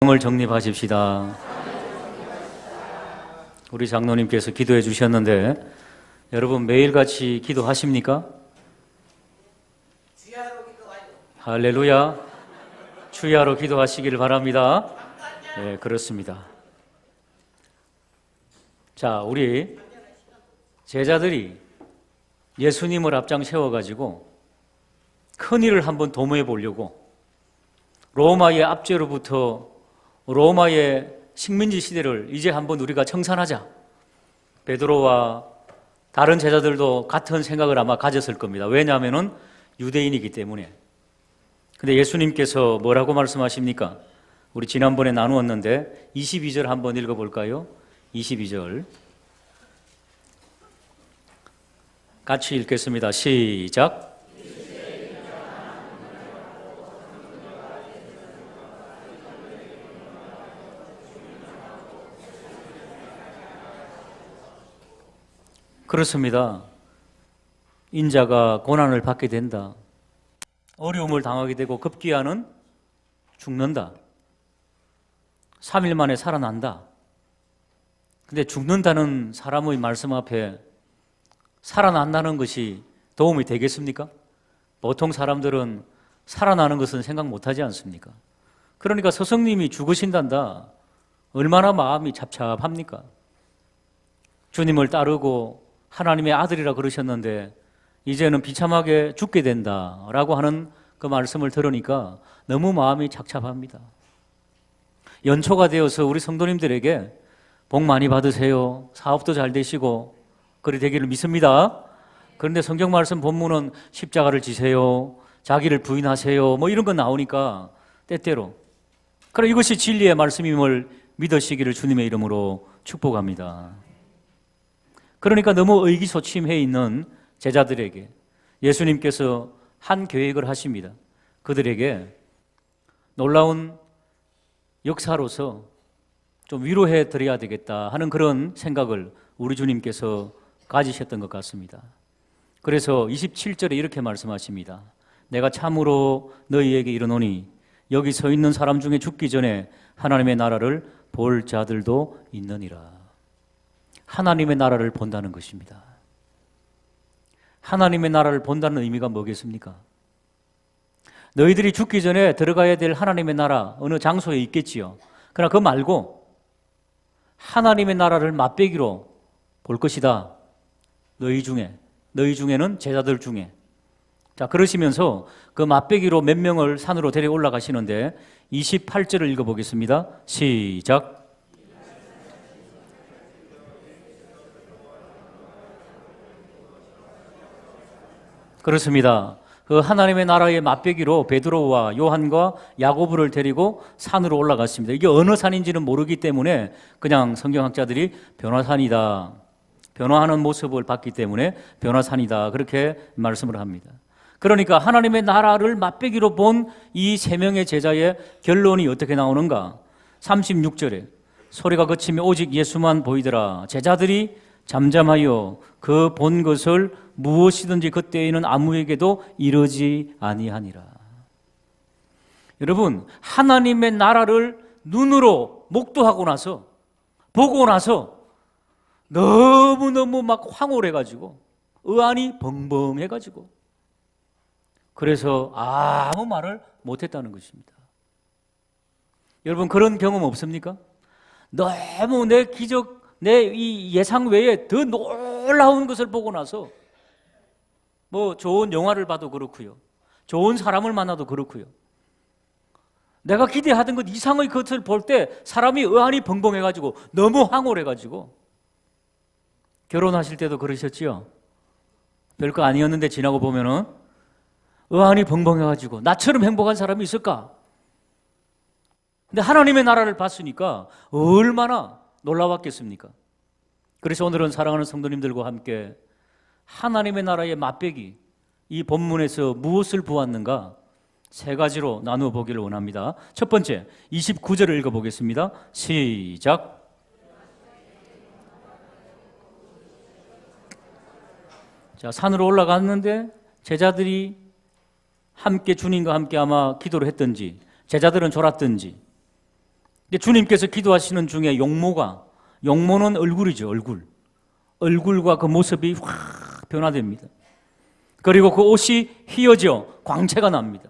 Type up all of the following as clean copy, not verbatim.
을 정립하십시다. 우리 장로님께서 기도해 주셨는데 여러분 매일같이 기도하십니까? 할렐루야. 주야로 기도하시기를 바랍니다. 네, 그렇습니다. 자, 우리 제자들이 예수님을 앞장 세워가지고 큰 일을 한번 도모해 보려고 로마의 압제로부터 로마의 식민지 시대를 이제 한번 우리가 청산하자. 베드로와 다른 제자들도 같은 생각을 아마 가졌을 겁니다. 왜냐하면 유대인이기 때문에. 근데 예수님께서 뭐라고 말씀하십니까? 우리 지난번에 나누었는데 22절 한번 읽어볼까요? 22절 같이 읽겠습니다. 시작. 그렇습니다. 인자가 고난을 받게 된다. 어려움을 당하게 되고 급기야는 죽는다. 3일 만에 살아난다. 근데 죽는다는 사람의 말씀 앞에 살아난다는 것이 도움이 되겠습니까? 보통 사람들은 살아나는 것은 생각 못하지 않습니까? 그러니까 스승님이 죽으신단다. 얼마나 마음이 잡잡합니까? 주님을 따르고 하나님의 아들이라 그러셨는데 이제는 비참하게 죽게 된다라고 하는 그 말씀을 들으니까 너무 마음이 착잡합니다. 연초가 되어서 우리 성도님들에게 복 많이 받으세요. 사업도 잘 되시고 그리 되기를 믿습니다. 그런데 성경 말씀 본문은 십자가를 지세요. 자기를 부인하세요. 뭐 이런 거 나오니까 때때로 그럼 이것이 진리의 말씀임을 믿으시기를 주님의 이름으로 축복합니다. 그러니까 너무 의기소침해 있는 제자들에게 예수님께서 한 계획을 하십니다. 그들에게 놀라운 역사로서 좀 위로해 드려야 되겠다 하는 그런 생각을 우리 주님께서 가지셨던 것 같습니다. 그래서 27절에 이렇게 말씀하십니다. 내가 참으로 너희에게 이르노니 여기 서 있는 사람 중에 죽기 전에 하나님의 나라를 볼 자들도 있느니라. 하나님의 나라를 본다는 것입니다. 하나님의 나라를 본다는 의미가 뭐겠습니까? 너희들이 죽기 전에 들어가야 될 하나님의 나라 어느 장소에 있겠지요. 그러나 그거 말고 하나님의 나라를 맛배기로 볼 것이다. 너희 중에는 제자들 중에. 자, 그러시면서 그 맛배기로 몇 명을 산으로 데려 올라가시는데 28절을 읽어보겠습니다. 시작. 그렇습니다. 그 하나님의 나라의 맛배기로 베드로와 요한과 야고보를 데리고 산으로 올라갔습니다. 이게 어느 산인지는 모르기 때문에 그냥 성경학자들이 변화산이다. 변화하는 모습을 봤기 때문에 변화산이다. 그렇게 말씀을 합니다. 그러니까 하나님의 나라를 맛배기로 본 이 세 명의 제자의 결론이 어떻게 나오는가? 36절에 소리가 그치며 오직 예수만 보이더라. 제자들이 잠잠하여 그 본 것을 무엇이든지 그때에는 아무에게도 이르지 아니하니라. 여러분, 하나님의 나라를 눈으로 목도하고 나서 보고 나서 너무너무 막 황홀해가지고 의안이 벙벙해가지고 그래서 아무 말을 못했다는 것입니다. 여러분, 그런 경험 없습니까? 너무 내 이 예상 외에 더 놀라운 것을 보고 나서 뭐 좋은 영화를 봐도 그렇고요. 좋은 사람을 만나도 그렇고요. 내가 기대하던 것 이상의 것을 볼 때 사람이 의안이 벙벙해가지고 너무 황홀해가지고 결혼하실 때도 그러셨지요? 별거 아니었는데 지나고 보면은 의안이 벙벙해가지고 나처럼 행복한 사람이 있을까? 근데 하나님의 나라를 봤으니까 얼마나 놀라웠겠습니까? 그래서 오늘은 사랑하는 성도님들과 함께 하나님의 나라의 맛배기, 이 본문에서 무엇을 보았는가? 세 가지로 나누어 보기를 원합니다. 첫 번째, 29절을 읽어보겠습니다. 시작. 자, 산으로 올라갔는데 제자들이 함께 주님과 함께 아마 기도를 했든지 제자들은 졸았든지 근데 주님께서 기도하시는 중에 용모는 얼굴이죠, 얼굴과 그 모습이 확 변화됩니다. 그리고 그 옷이 휘어져 광채가 납니다.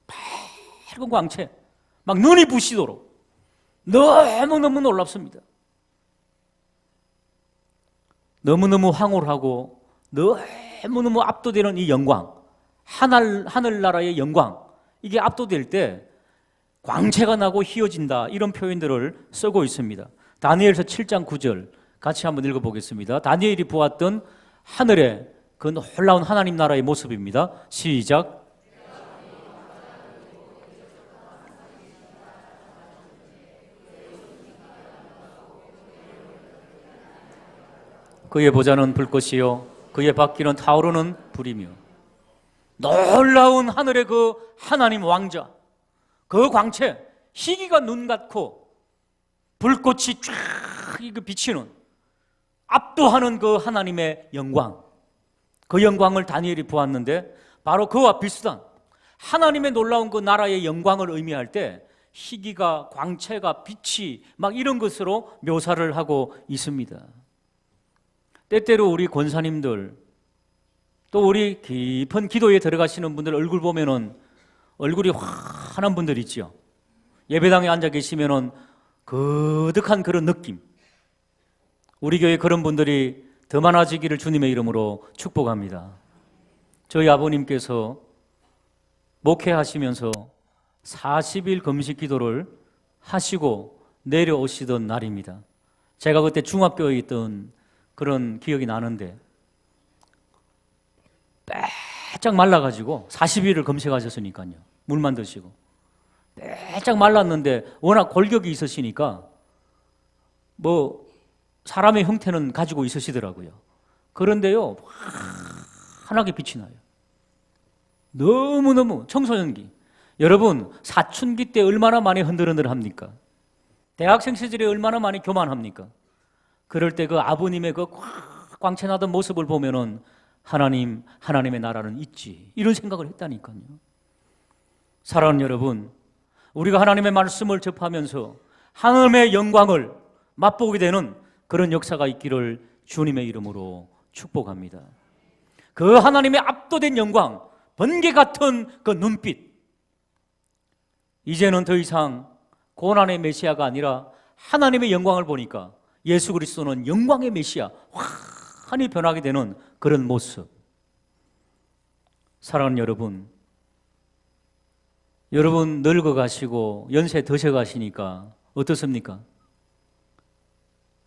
밝은 광채, 막 눈이 부시도록 너무너무 놀랍습니다. 너무너무 황홀하고 너무너무 압도되는 이 영광, 하늘나라의 영광, 이게 압도될 때 광채가 나고 휘어진다, 이런 표현들을 쓰고 있습니다. 다니엘서 7장 9절 같이 한번 읽어보겠습니다. 다니엘이 보았던 하늘의 그 놀라운 하나님 나라의 모습입니다. 시작. 그의 보좌는 불꽃이요 그의 바퀴는 타오르는 불이며, 놀라운 하늘의 그 하나님 왕자, 그 광채, 희기가 눈 같고 불꽃이 쫙 비치는, 압도하는 그 하나님의 영광, 그 영광을 다니엘이 보았는데 바로 그와 비슷한 하나님의 놀라운 그 나라의 영광을 의미할 때 희기가, 광채가, 빛이 막 이런 것으로 묘사를 하고 있습니다. 때때로 우리 권사님들, 또 우리 깊은 기도에 들어가시는 분들 얼굴 보면은 얼굴이 환한 분들 있죠. 예배당에 앉아 계시면은 거득한 그런 느낌. 우리 교회 그런 분들이 더 많아지기를 주님의 이름으로 축복합니다. 저희 아버님께서 목회하시면서 40일 금식 기도를 하시고 내려오시던 날입니다. 제가 그때 중학교에 있던 그런 기억이 나는데, 빼짝 말라가지고 40일을 금식하셨으니까요. 물만 드시고 빼짝 말랐는데 워낙 골격이 있으시니까 뭐 사람의 형태는 가지고 있으시더라고요. 그런데요, 환하게 빛이 나요. 너무너무 청소년기. 여러분, 사춘기 때 얼마나 많이 흔들흔들합니까? 대학생 시절에 얼마나 많이 교만합니까? 그럴 때 그 아버님의 그 광채나던 모습을 보면은 하나님의 나라는 있지, 이런 생각을 했다니까요. 사랑하는 여러분, 우리가 하나님의 말씀을 접하면서 하나님의 영광을 맛보게 되는 그런 역사가 있기를 주님의 이름으로 축복합니다. 그 하나님의 압도된 영광, 번개 같은 그 눈빛, 이제는 더 이상 고난의 메시아가 아니라 하나님의 영광을 보니까 예수 그리스도는 영광의 메시아, 환히 변하게 되는 그런 모습. 사랑하는 여러분, 늙어가시고 연세 드셔가시니까 어떻습니까?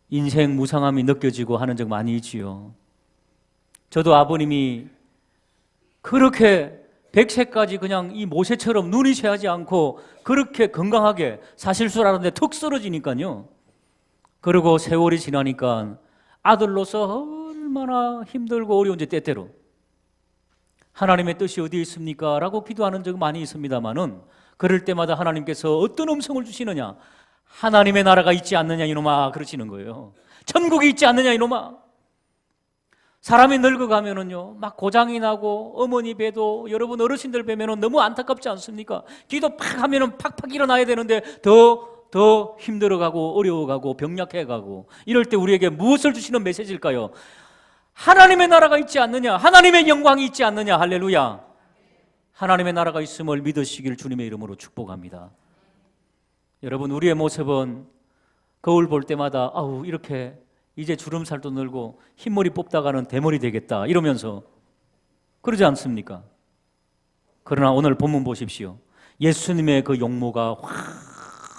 인생 무상함이 느껴지고 하는 적 많이 있지요. 저도 아버님이 그렇게 100세까지 그냥 이 모세처럼 눈이 새하지 않고 그렇게 건강하게 사실 줄 알았는데 툭 쓰러지니까요. 그리고 세월이 지나니까 아들로서 얼마나 힘들고 어려운지 때때로 하나님의 뜻이 어디에 있습니까? 라고 기도하는 적 많이 있습니다만은, 그럴 때마다 하나님께서 어떤 음성을 주시느냐? 하나님의 나라가 있지 않느냐 이놈아, 그러시는 거예요. 천국이 있지 않느냐 이놈아. 사람이 늙어가면은요, 막 고장이 나고 어머니 뵈도, 여러분 어르신들 뵈면은 너무 안타깝지 않습니까? 기도 팍 하면은 팍팍 일어나야 되는데 더 힘들어가고 어려워가고 병약해가고, 이럴 때 우리에게 무엇을 주시는 메시지일까요? 하나님의 나라가 있지 않느냐, 하나님의 영광이 있지 않느냐. 할렐루야. 하나님의 나라가 있음을 믿으시길 주님의 이름으로 축복합니다. 여러분, 우리의 모습은 거울 볼 때마다 아우, 이렇게 이제 주름살도 늘고 흰머리 뽑다가는 대머리 되겠다 이러면서 그러지 않습니까? 그러나 오늘 본문 보십시오. 예수님의 그 용모가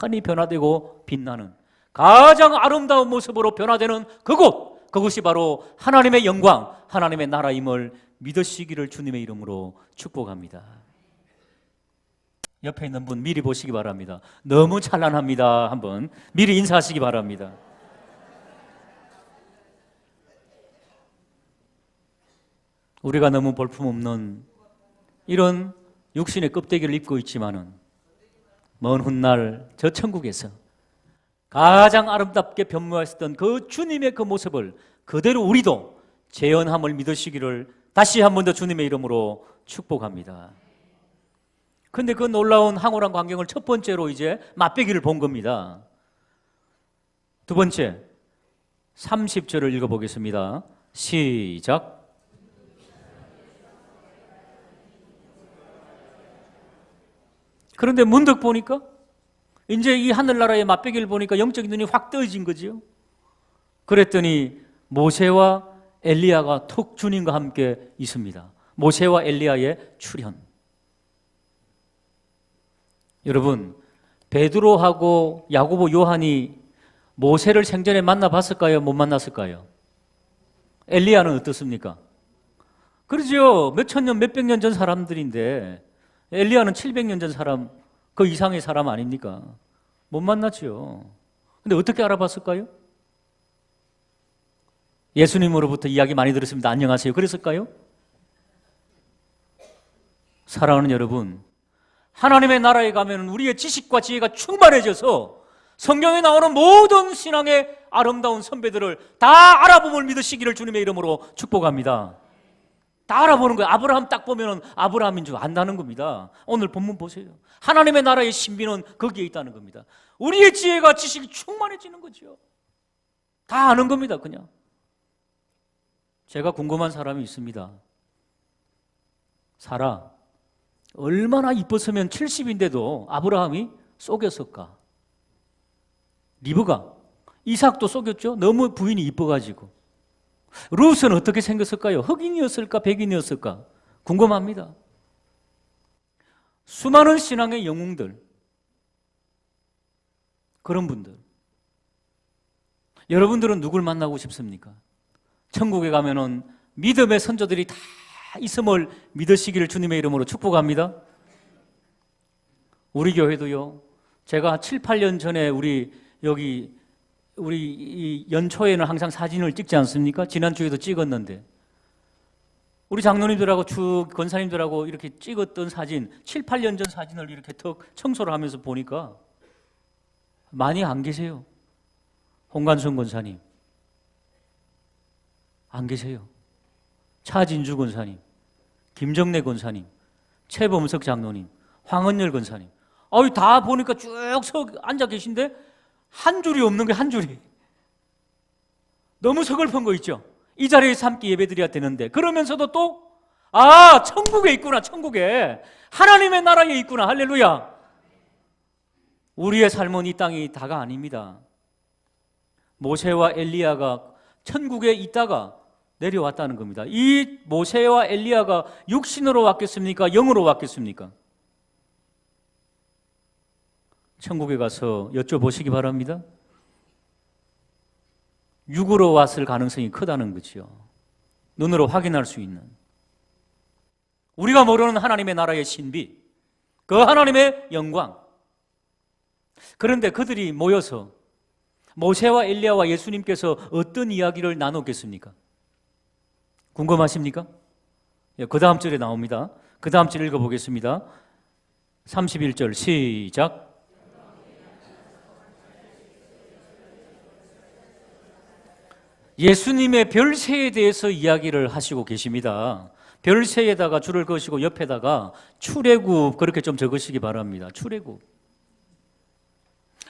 환히 변화되고 빛나는 가장 아름다운 모습으로 변화되는 그것이 바로 하나님의 영광, 하나님의 나라임을 믿으시기를 주님의 이름으로 축복합니다. 옆에 있는 분 미리 보시기 바랍니다. 너무 찬란합니다. 한번 미리 인사하시기 바랍니다. 우리가 너무 볼품없는 이런 육신의 껍데기를 입고 있지만은 먼 훗날 저 천국에서 가장 아름답게 변모하셨던 그 주님의 그 모습을 그대로 우리도 재현함을 믿으시기를 다시 한 번 더 주님의 이름으로 축복합니다. 근데 그 놀라운 황홀한 광경을 첫 번째로 이제 맛배기를 본 겁니다. 두 번째, 30절을 읽어보겠습니다. 시작. 그런데 문득 보니까 이제 이 하늘나라의 맛배기를 보니까 영적인 눈이 확 떠진 거지요. 그랬더니 모세와 엘리야가 톡 주님과 함께 있습니다. 모세와 엘리야의 출현. 여러분, 베드로하고 야고보, 요한이 모세를 생전에 만나봤을까요? 못 만났을까요? 엘리야는 어떻습니까? 그러죠. 몇천 년, 몇백 년 전 사람들인데 엘리야는 700년 전 사람, 그 이상의 사람 아닙니까? 못 만났죠. 근데 어떻게 알아봤을까요? 예수님으로부터 이야기 많이 들었습니다. 안녕하세요. 그랬을까요? 사랑하는 여러분, 하나님의 나라에 가면 우리의 지식과 지혜가 충만해져서 성경에 나오는 모든 신앙의 아름다운 선배들을 다 알아봄을 믿으시기를 주님의 이름으로 축복합니다. 다 알아보는 거예요. 아브라함 딱 보면 아브라함인 줄 안다는 겁니다. 오늘 본문 보세요. 하나님의 나라의 신비는 거기에 있다는 겁니다. 우리의 지혜가 지식이 충만해지는 거죠. 다 아는 겁니다. 그냥. 제가 궁금한 사람이 있습니다. 사라 얼마나 이뻤으면 70인데도 아브라함이 속였을까? 리브가 이삭도 속였죠. 너무 부인이 이뻐가지고. 룻은 어떻게 생겼을까요? 흑인이었을까? 백인이었을까? 궁금합니다. 수많은 신앙의 영웅들, 그런 분들, 여러분들은 누굴 만나고 싶습니까? 천국에 가면은 믿음의 선조들이 다 있음을 믿으시기를 주님의 이름으로 축복합니다. 우리 교회도요. 제가 7, 8년 전에 우리 이 연초에는 항상 사진을 찍지 않습니까? 지난주에도 찍었는데 우리 장로님들하고 쭉 권사님들하고 이렇게 찍었던 사진, 7, 8년 전 사진을 이렇게 턱 청소를 하면서 보니까 많이 안 계세요. 홍관순 권사님 안 계세요. 차진주 권사님, 김정래 권사님, 최범석 장로님, 황은열 권사님, 다 보니까 쭉 앉아 계신데 한 줄이 없는 거예요. 한 줄이. 너무 서글픈 거 있죠. 이 자리에서 함께 예배드려야 되는데 그러면서도 또 천국에 있구나. 천국에 하나님의 나라에 있구나. 할렐루야. 우리의 삶은 이 땅이 다가 아닙니다. 모세와 엘리야가 천국에 있다가 내려왔다는 겁니다. 이 모세와 엘리야가 육신으로 왔겠습니까? 영으로 왔겠습니까? 천국에 가서 여쭤보시기 바랍니다. 육으로 왔을 가능성이 크다는 거죠. 눈으로 확인할 수 있는. 우리가 모르는 하나님의 나라의 신비, 그 하나님의 영광. 그런데 그들이 모여서 모세와 엘리야와 예수님께서 어떤 이야기를 나눴겠습니까? 궁금하십니까? 그 다음 절에 나옵니다. 그 다음 절 읽어보겠습니다. 31절 시작. 예수님의 별새에 대해서 이야기를 하시고 계십니다. 별새에다가 줄을 그으시고 옆에다가 출애굽 그렇게 좀 적으시기 바랍니다. 출애굽.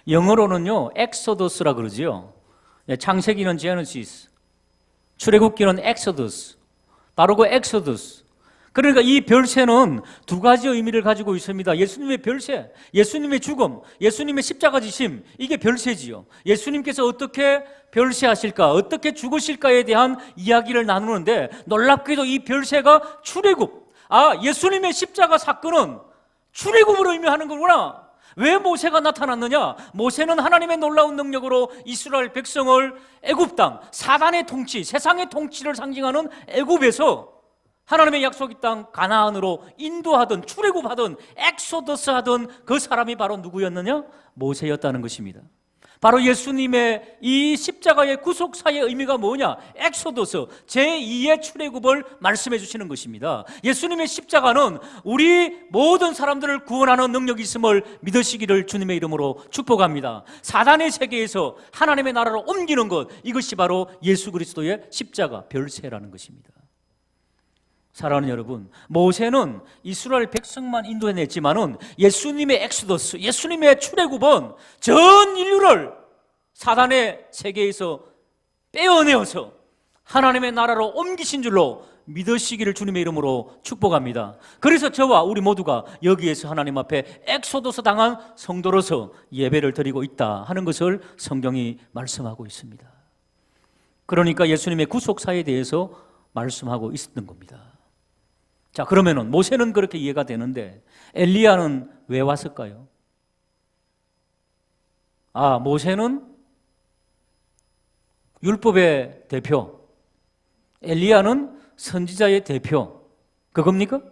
영어로는요 엑소더스라 그러지요. 창세기는 제너시스, 출애굽기는 엑소더스. 바로 그 엑소더스. 그러니까 이 별새는 두 가지 의미를 가지고 있습니다. 예수님의 별새, 예수님의 죽음, 예수님의 십자가 지심, 이게 별새지요. 예수님께서 어떻게 별새하실까, 어떻게 죽으실까에 대한 이야기를 나누는데 놀랍게도 이 별새가 출애굽. 예수님의 십자가 사건은 출애굽을 의미하는 거구나. 왜 모세가 나타났느냐? 모세는 하나님의 놀라운 능력으로 이스라엘 백성을 애굽 땅, 사단의 통치, 세상의 통치를 상징하는 애굽에서 하나님의 약속의 땅 가나안으로 인도하던, 출애굽하던, 엑소더스하던 그 사람이 바로 누구였느냐? 모세였다는 것입니다. 바로 예수님의 이 십자가의 구속사의 의미가 뭐냐? 엑소더스, 제2의 출애굽을 말씀해 주시는 것입니다. 예수님의 십자가는 우리 모든 사람들을 구원하는 능력이 있음을 믿으시기를 주님의 이름으로 축복합니다. 사단의 세계에서 하나님의 나라로 옮기는 것, 이것이 바로 예수 그리스도의 십자가, 별새라는 것입니다. 사랑하는 여러분, 모세는 이스라엘 백성만 인도해냈지만은 예수님의 엑소더스, 예수님의 출애굽은 전 인류를 사단의 세계에서 빼어내어서 하나님의 나라로 옮기신 줄로 믿으시기를 주님의 이름으로 축복합니다. 그래서 저와 우리 모두가 여기에서 하나님 앞에 엑소더스 당한 성도로서 예배를 드리고 있다 하는 것을 성경이 말씀하고 있습니다. 그러니까 예수님의 구속사에 대해서 말씀하고 있었던 겁니다. 자, 그러면은 모세는 그렇게 이해가 되는데 엘리야는 왜 왔을까요? 모세는 율법의 대표, 엘리야는 선지자의 대표, 그겁니까?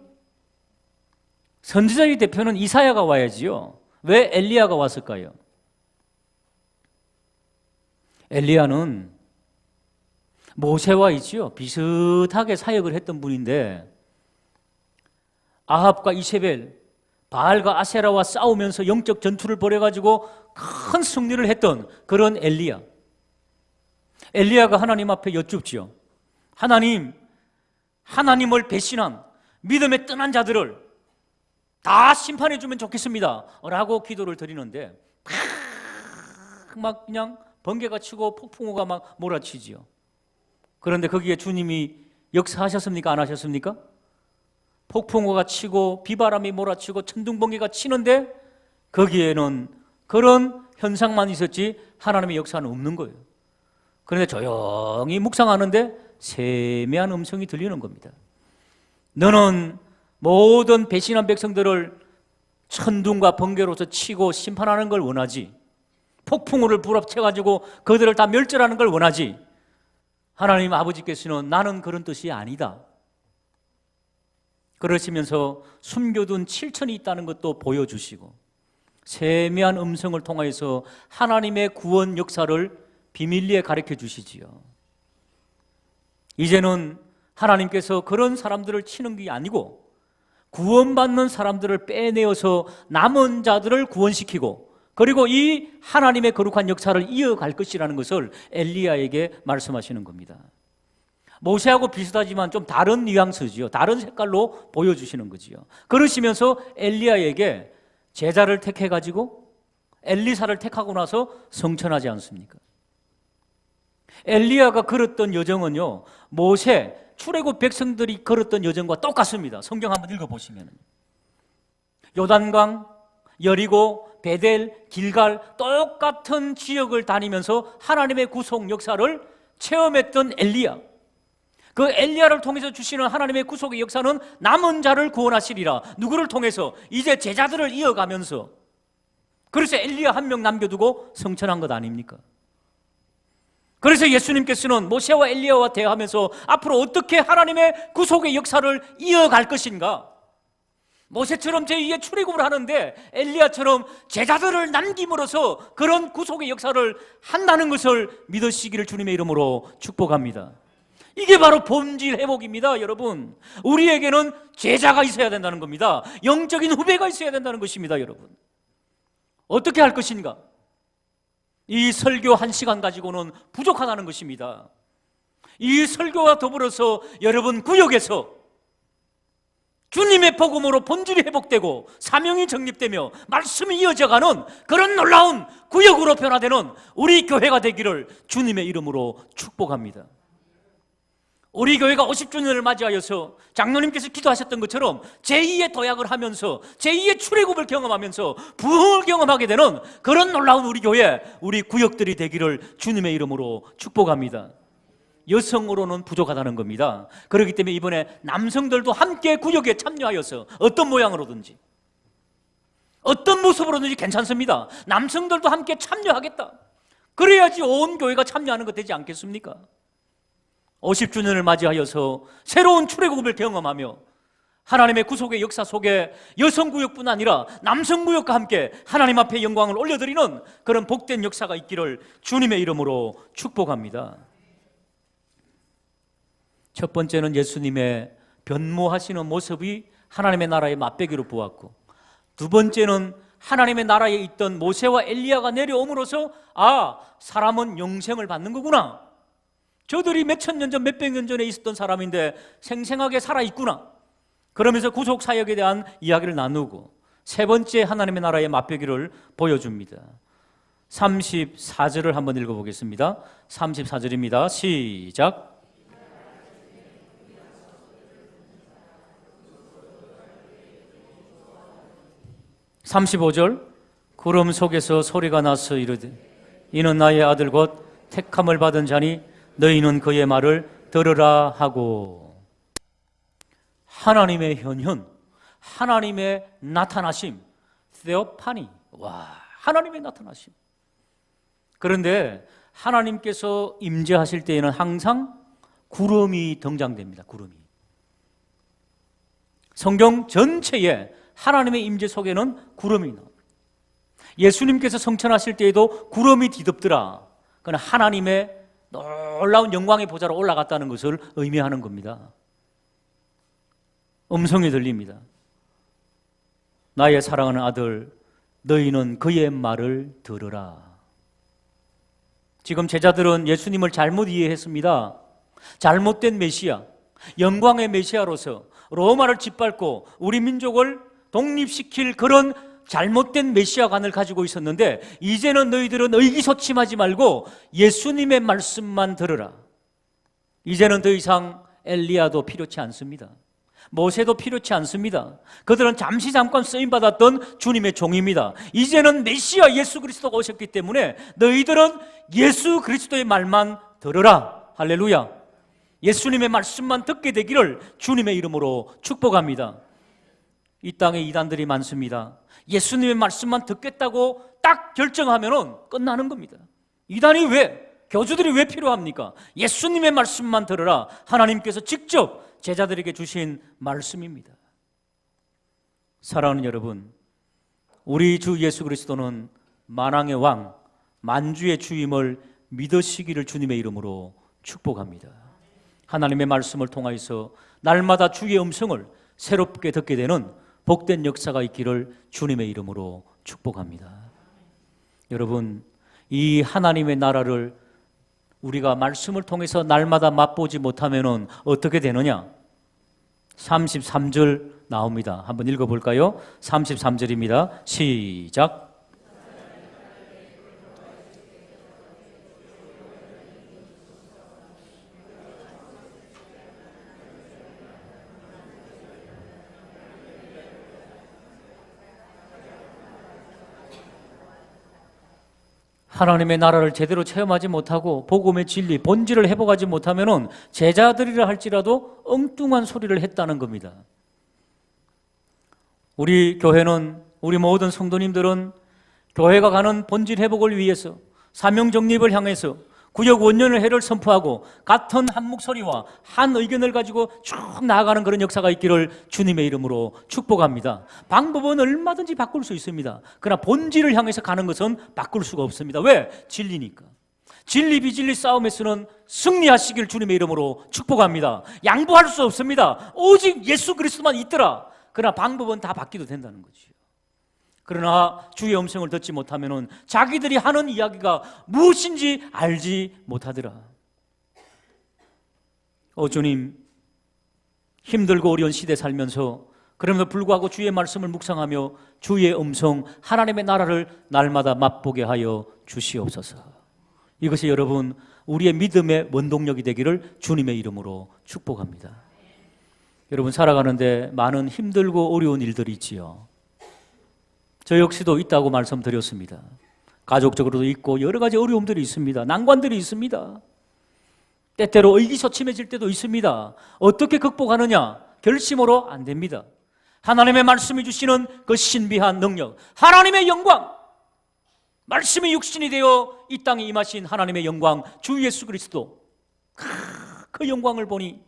선지자의 대표는 이사야가 와야지요. 왜 엘리야가 왔을까요? 엘리야는 모세와 있지요. 비슷하게 사역을 했던 분인데 아합과 이세벨, 바알과 아세라와 싸우면서 영적 전투를 벌여가지고 큰 승리를 했던 그런 엘리야. 엘리야가 하나님 앞에 여쭙지요. 하나님을 배신한 믿음에 떠난 자들을 다 심판해 주면 좋겠습니다 라고 기도를 드리는데 막 그냥 번개가 치고 폭풍우가 막 몰아치지요. 그런데 거기에 주님이 역사하셨습니까? 안 하셨습니까? 폭풍우가 치고 비바람이 몰아치고 천둥번개가 치는데 거기에는 그런 현상만 있었지 하나님의 역사는 없는 거예요. 그런데 조용히 묵상하는데 세미한 음성이 들리는 겁니다. 너는 모든 배신한 백성들을 천둥과 번개로서 치고 심판하는 걸 원하지, 폭풍우를 불합쳐가지고 그들을 다 멸절하는 걸 원하지. 하나님 아버지께서는 나는 그런 뜻이 아니다. 그러시면서 숨겨둔 7천이 있다는 것도 보여주시고 세미한 음성을 통하여서 하나님의 구원 역사를 비밀리에 가르쳐 주시지요. 이제는 하나님께서 그런 사람들을 치는 게 아니고 구원받는 사람들을 빼내어서 남은 자들을 구원시키고 그리고 이 하나님의 거룩한 역사를 이어갈 것이라는 것을 엘리야에게 말씀하시는 겁니다. 모세하고 비슷하지만 좀 다른 뉘앙스지요. 다른 색깔로 보여주시는 거지요. 그러시면서 엘리야에게 제자를 택해가지고 엘리사를 택하고 나서 성천하지 않습니까? 엘리야가 걸었던 여정은요, 모세, 출애굽 백성들이 걸었던 여정과 똑같습니다. 성경 한번 읽어보시면 요단강, 여리고, 베델, 길갈 똑같은 지역을 다니면서 하나님의 구속 역사를 체험했던 엘리야. 그 엘리야를 통해서 주시는 하나님의 구속의 역사는 남은 자를 구원하시리라. 누구를 통해서? 이제 제자들을 이어가면서. 그래서 엘리야 한 명 남겨두고 성천한 것 아닙니까? 그래서 예수님께서는 모세와 엘리야와 대화하면서 앞으로 어떻게 하나님의 구속의 역사를 이어갈 것인가? 모세처럼 제2의 출애굽을 하는데 엘리야처럼 제자들을 남김으로써 그런 구속의 역사를 한다는 것을 믿으시기를 주님의 이름으로 축복합니다. 이게 바로 본질 회복입니다, 여러분. 우리에게는 제자가 있어야 된다는 겁니다. 영적인 후배가 있어야 된다는 것입니다, 여러분. 어떻게 할 것인가? 이 설교 1시간 가지고는 부족하다는 것입니다. 이 설교와 더불어서 여러분 구역에서 주님의 복음으로 본질이 회복되고 사명이 정립되며 말씀이 이어져가는 그런 놀라운 구역으로 변화되는 우리 교회가 되기를 주님의 이름으로 축복합니다. 우리 교회가 50주년을 맞이하여서 장로님께서 기도하셨던 것처럼 제2의 도약을 하면서 제2의 출애굽을 경험하면서 부흥을 경험하게 되는 그런 놀라운 우리 교회, 우리 구역들이 되기를 주님의 이름으로 축복합니다. 여성으로는 부족하다는 겁니다. 그렇기 때문에 이번에 남성들도 함께 구역에 참여하여서 어떤 모양으로든지 어떤 모습으로든지 괜찮습니다. 남성들도 함께 참여하겠다. 그래야지 온 교회가 참여하는 것 되지 않겠습니까? 50주년을 맞이하여서 새로운 출애굽을 경험하며 하나님의 구속의 역사 속에 여성구역뿐 아니라 남성구역과 함께 하나님 앞에 영광을 올려드리는 그런 복된 역사가 있기를 주님의 이름으로 축복합니다. 첫 번째는 예수님의 변모하시는 모습이 하나님의 나라의 맛배기로 보았고, 두 번째는 하나님의 나라에 있던 모세와 엘리야가 내려옴으로써 사람은 영생을 받는 거구나, 저들이 몇천 년 전, 몇백 년 전에 있었던 사람인데 생생하게 살아있구나. 그러면서 구속 사역에 대한 이야기를 나누고 세 번째 하나님의 나라의 맛보기를 보여줍니다. 34절을 한번 읽어보겠습니다. 34절입니다. 시작. 35절. 구름 속에서 소리가 나서 이르되 이는 나의 아들 곧 택함을 받은 자니 너희는 그의 말을 들으라 하고. 하나님의 현현, 하나님의 나타나심, theophany. 와, 하나님의 나타나심. 그런데 하나님께서 임재하실 때에는 항상 구름이 등장됩니다. 구름이. 성경 전체에 하나님의 임재 속에는 구름이 나옵니다. 예수님께서 성천하실 때에도 구름이 뒤덮더라. 그건 하나님의 놀라운 영광의 보좌로 올라갔다는 것을 의미하는 겁니다. 음성이 들립니다. 나의 사랑하는 아들, 너희는 그의 말을 들으라. 지금 제자들은 예수님을 잘못 이해했습니다. 잘못된 메시아, 영광의 메시아로서 로마를 짓밟고 우리 민족을 독립시킬 그런 잘못된 메시아관을 가지고 있었는데, 이제는 너희들은 의기소침하지 말고 예수님의 말씀만 들으라. 이제는 더 이상 엘리야도 필요치 않습니다. 모세도 필요치 않습니다. 그들은 잠깐 쓰임받았던 주님의 종입니다. 이제는 메시아 예수 그리스도가 오셨기 때문에 너희들은 예수 그리스도의 말만 들으라. 할렐루야. 예수님의 말씀만 듣게 되기를 주님의 이름으로 축복합니다. 이 땅에 이단들이 많습니다. 예수님의 말씀만 듣겠다고 딱 결정하면 끝나는 겁니다. 이단이 왜? 교주들이 왜 필요합니까? 예수님의 말씀만 들으라. 하나님께서 직접 제자들에게 주신 말씀입니다. 사랑하는 여러분, 우리 주 예수 그리스도는 만왕의 왕, 만주의 주임을 믿으시기를 주님의 이름으로 축복합니다. 하나님의 말씀을 통하여서 날마다 주의 음성을 새롭게 듣게 되는 복된 역사가 있기를 주님의 이름으로 축복합니다. 여러분, 이 하나님의 나라를 우리가 말씀을 통해서 날마다 맛보지 못하면 어떻게 되느냐? 33절 나옵니다. 한번 읽어볼까요? 33절입니다. 시작. 하나님의 나라를 제대로 체험하지 못하고 복음의 진리, 본질을 회복하지 못하면 제자들이라 할지라도 엉뚱한 소리를 했다는 겁니다. 우리 교회는, 우리 모든 성도님들은 교회가 가는 본질 회복을 위해서 사명 정립을 향해서 구역 원년을 해를 선포하고 같은 한 목소리와 한 의견을 가지고 쭉 나아가는 그런 역사가 있기를 주님의 이름으로 축복합니다. 방법은 얼마든지 바꿀 수 있습니다. 그러나 본질을 향해서 가는 것은 바꿀 수가 없습니다. 왜? 진리니까. 진리 비진리 싸움에서는 승리하시길 주님의 이름으로 축복합니다. 양보할 수 없습니다. 오직 예수 그리스도만 있더라. 그러나 방법은 다 바뀌도 된다는 거죠. 그러나 주의 음성을 듣지 못하면 자기들이 하는 이야기가 무엇인지 알지 못하더라. 주님, 힘들고 어려운 시대 살면서 그럼에도 불구하고 주의 말씀을 묵상하며 주의 음성, 하나님의 나라를 날마다 맛보게 하여 주시옵소서. 이것이 여러분 우리의 믿음의 원동력이 되기를 주님의 이름으로 축복합니다. 여러분, 살아가는데 많은 힘들고 어려운 일들이 있지요. 저 역시도 있다고 말씀드렸습니다. 가족적으로도 있고 여러 가지 어려움들이 있습니다. 난관들이 있습니다. 때때로 의기소침해질 때도 있습니다. 어떻게 극복하느냐? 결심으로 안 됩니다. 하나님의 말씀이 주시는 그 신비한 능력, 하나님의 영광, 말씀이 육신이 되어 이 땅에 임하신 하나님의 영광, 주 예수 그리스도, 그 영광을 보니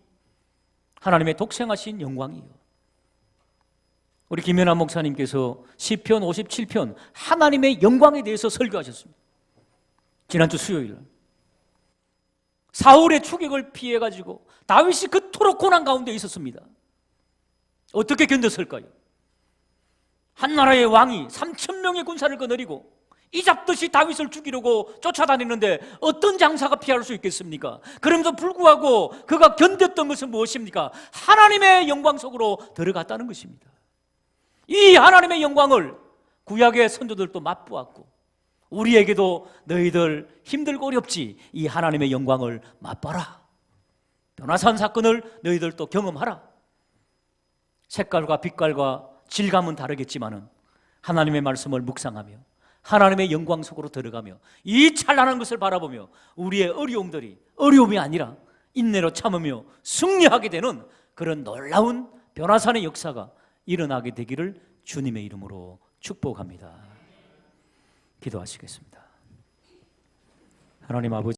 하나님의 독생하신 영광이요. 우리 김연아 목사님께서 시편 57편 하나님의 영광에 대해서 설교하셨습니다. 지난주 수요일 사울의 추격을 피해가지고 다윗이 그토록 고난 가운데 있었습니다. 어떻게 견뎠을까요? 한 나라의 왕이 3,000명의 군사를 거느리고 이잡듯이 다윗을 죽이려고 쫓아다니는데 어떤 장사가 피할 수 있겠습니까? 그럼에도 불구하고 그가 견뎠던 것은 무엇입니까? 하나님의 영광 속으로 들어갔다는 것입니다. 이 하나님의 영광을 구약의 선조들도 맛보았고 우리에게도 너희들 힘들고 어렵지 이 하나님의 영광을 맛봐라. 변화산 사건을 너희들도 경험하라. 색깔과 빛깔과 질감은 다르겠지만은 하나님의 말씀을 묵상하며 하나님의 영광 속으로 들어가며 이 찬란한 것을 바라보며 우리의 어려움들이 어려움이 아니라 인내로 참으며 승리하게 되는 그런 놀라운 변화산의 역사가 일어나게 되기를 주님의 이름으로 축복합니다. 기도하시겠습니다. 하나님 아버지,